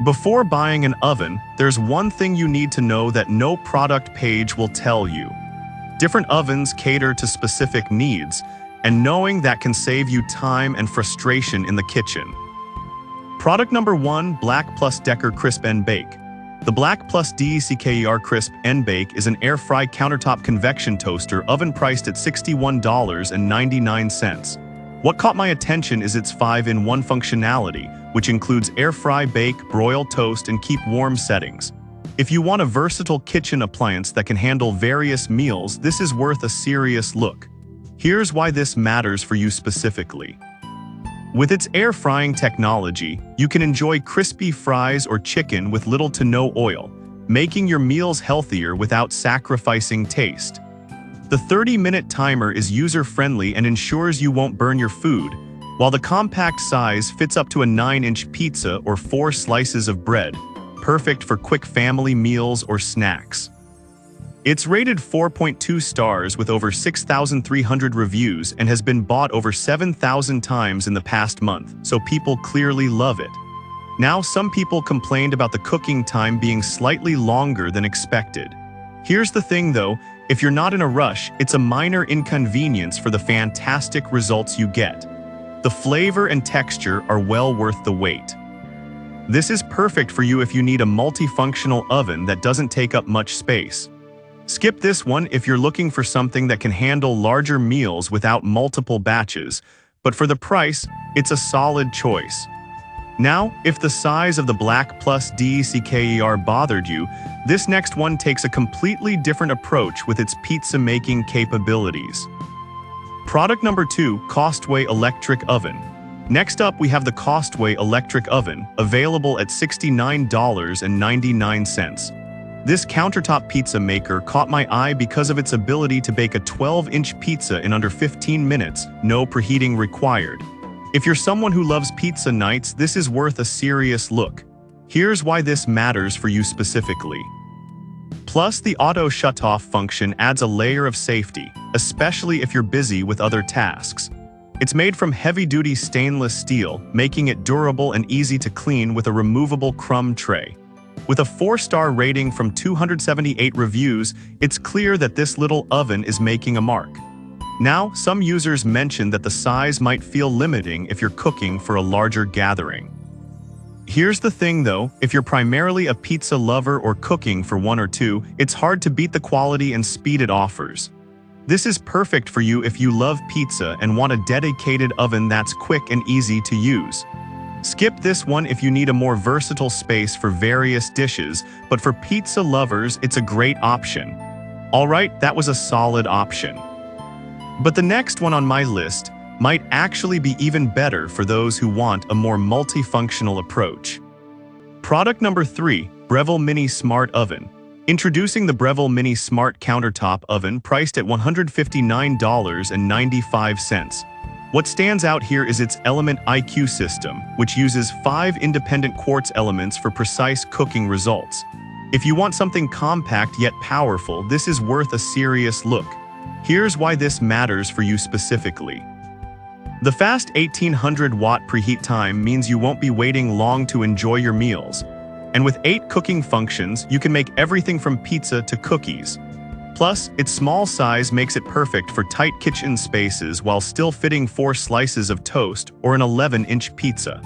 Before buying an oven, there's one thing you need to know that no product page will tell you. Different ovens cater to specific needs, and knowing that can save you time and frustration in the kitchen. Product number 1, Black Plus Decker Crisp and Bake. The Black Plus Decker Crisp and Bake is an air-fry countertop convection toaster oven priced at $61.99. What caught my attention is its 5-in-1 functionality, which includes air-fry, bake, broil, toast, and keep warm settings. If you want a versatile kitchen appliance that can handle various meals, this is worth a serious look. Here's why this matters for you specifically. With its air frying technology, you can enjoy crispy fries or chicken with little to no oil, making your meals healthier without sacrificing taste. The 30-minute timer is user-friendly and ensures you won't burn your food, while the compact size fits up to a 9-inch pizza or 4 slices of bread, perfect for quick family meals or snacks. It's rated 4.2 stars with over 6,300 reviews and has been bought over 7,000 times in the past month, so people clearly love it. Now, some people complained about the cooking time being slightly longer than expected. Here's the thing though, if you're not in a rush, it's a minor inconvenience for the fantastic results you get. The flavor and texture are well worth the wait. This is perfect for you if you need a multifunctional oven that doesn't take up much space. Skip this one if you're looking for something that can handle larger meals without multiple batches, but for the price, it's a solid choice. Now, if the size of the Black Plus Decker bothered you, this next one takes a completely different approach with its pizza-making capabilities. Product number 2, Costway Electric Oven. Next up, we have the Costway Electric Oven, available at $69.99. This countertop pizza maker caught my eye because of its ability to bake a 12-inch pizza in under 15 minutes, no preheating required. If you're someone who loves pizza nights, this is worth a serious look. Here's why this matters for you specifically. Plus, the auto shutoff function adds a layer of safety, especially if you're busy with other tasks. It's made from heavy-duty stainless steel, making it durable and easy to clean with a removable crumb tray. With a 4-star rating from 278 reviews, it's clear that this little oven is making a mark. Now, some users mention that the size might feel limiting if you're cooking for a larger gathering. Here's the thing though, if you're primarily a pizza lover or cooking for 1 or 2, it's hard to beat the quality and speed it offers. This is perfect for you if you love pizza and want a dedicated oven that's quick and easy to use. Skip this one if you need a more versatile space for various dishes, but for pizza lovers, it's a great option. Alright, that was a solid option. But the next one on my list might actually be even better for those who want a more multifunctional approach. Product number 3, Breville Mini Smart Oven. Introducing the Breville Mini Smart Countertop Oven priced at $159.95. What stands out here is its Element IQ system, which uses 5 independent quartz elements for precise cooking results. If you want something compact yet powerful, this is worth a serious look. Here's why this matters for you specifically. The fast 1800-watt preheat time means you won't be waiting long to enjoy your meals. And with 8 cooking functions, you can make everything from pizza to cookies. Plus, its small size makes it perfect for tight kitchen spaces while still fitting 4 slices of toast or an 11-inch pizza.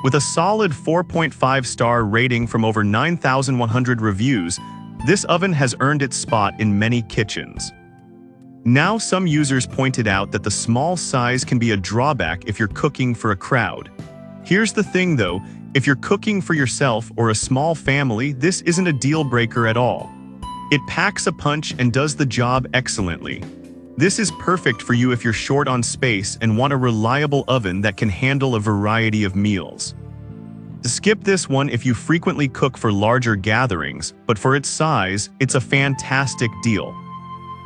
With a solid 4.5-star rating from over 9,100 reviews, this oven has earned its spot in many kitchens. Now, some users pointed out that the small size can be a drawback if you're cooking for a crowd. Here's the thing though, if you're cooking for yourself or a small family, this isn't a deal breaker at all. It packs a punch and does the job excellently. This is perfect for you if you're short on space and want a reliable oven that can handle a variety of meals. Skip this one if you frequently cook for larger gatherings, but for its size, it's a fantastic deal.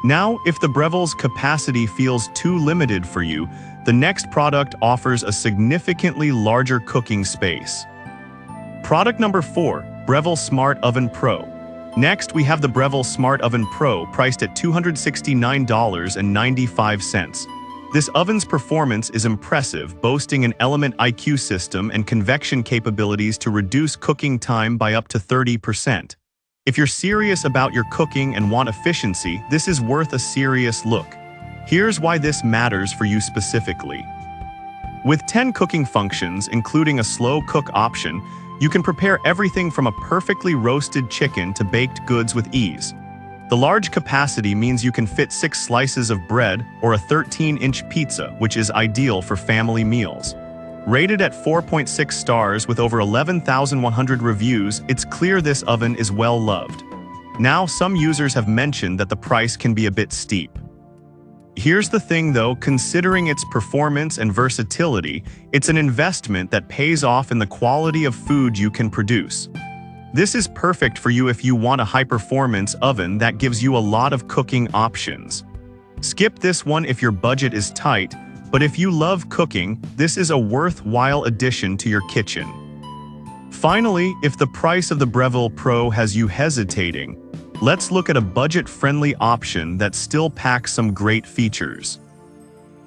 Now, if the Breville's capacity feels too limited for you, the next product offers a significantly larger cooking space. Product number 4, Breville Smart Oven Pro. Next, we have the Breville Smart Oven Pro priced at $269.95. This oven's performance is impressive, boasting an Element IQ system and convection capabilities to reduce cooking time by up to 30%. If you're serious about your cooking and want efficiency, this is worth a serious look. Here's why this matters for you specifically. With 10 cooking functions, including a slow cook option, you can prepare everything from a perfectly roasted chicken to baked goods with ease. The large capacity means you can fit 6 slices of bread or a 13-inch pizza, which is ideal for family meals. Rated at 4.6 stars with over 11,100 reviews, it's clear this oven is well loved. Now, some users have mentioned that the price can be a bit steep. Here's the thing though, considering its performance and versatility, it's an investment that pays off in the quality of food you can produce. This is perfect for you if you want a high-performance oven that gives you a lot of cooking options. Skip this one if your budget is tight, but if you love cooking, this is a worthwhile addition to your kitchen. Finally, if the price of the Breville Pro has you hesitating, let's look at a budget-friendly option that still packs some great features.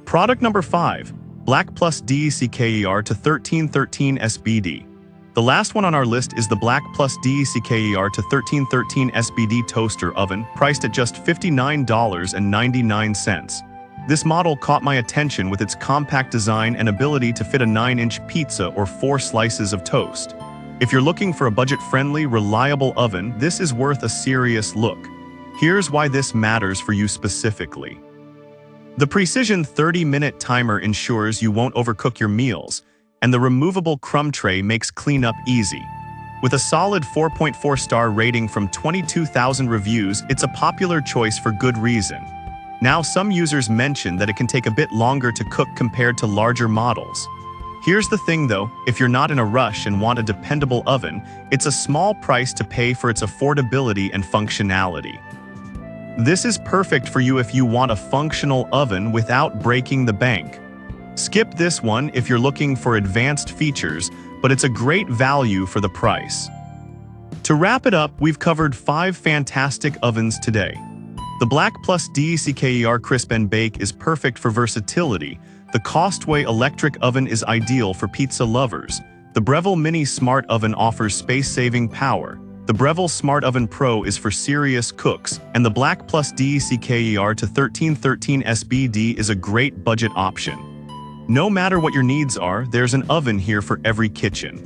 Product number 5, Black Plus DECKER to 1313 SBD. The last one on our list is the Black Plus DECKER to 1313 SBD toaster oven, priced at just $59.99. This model caught my attention with its compact design and ability to fit a 9-inch pizza or 4 slices of toast. If you're looking for a budget-friendly, reliable oven, this is worth a serious look. Here's why this matters for you specifically. The precision 30-minute timer ensures you won't overcook your meals, and the removable crumb tray makes cleanup easy. With a solid 4.4-star rating from 22,000 reviews, it's a popular choice for good reason. Now, some users mention that it can take a bit longer to cook compared to larger models. Here's the thing though, if you're not in a rush and want a dependable oven, it's a small price to pay for its affordability and functionality. This is perfect for you if you want a functional oven without breaking the bank. Skip this one if you're looking for advanced features, but it's a great value for the price. To wrap it up, we've covered 5 fantastic ovens today. The Black Plus DECKER Crisp and Bake is perfect for versatility. The Costway electric oven is ideal for pizza lovers. The Breville Mini Smart Oven offers space-saving power. The Breville Smart Oven Pro is for serious cooks, and the Black Plus DECKER to 1313 SBD is a great budget option. No matter what your needs are, there's an oven here for every kitchen.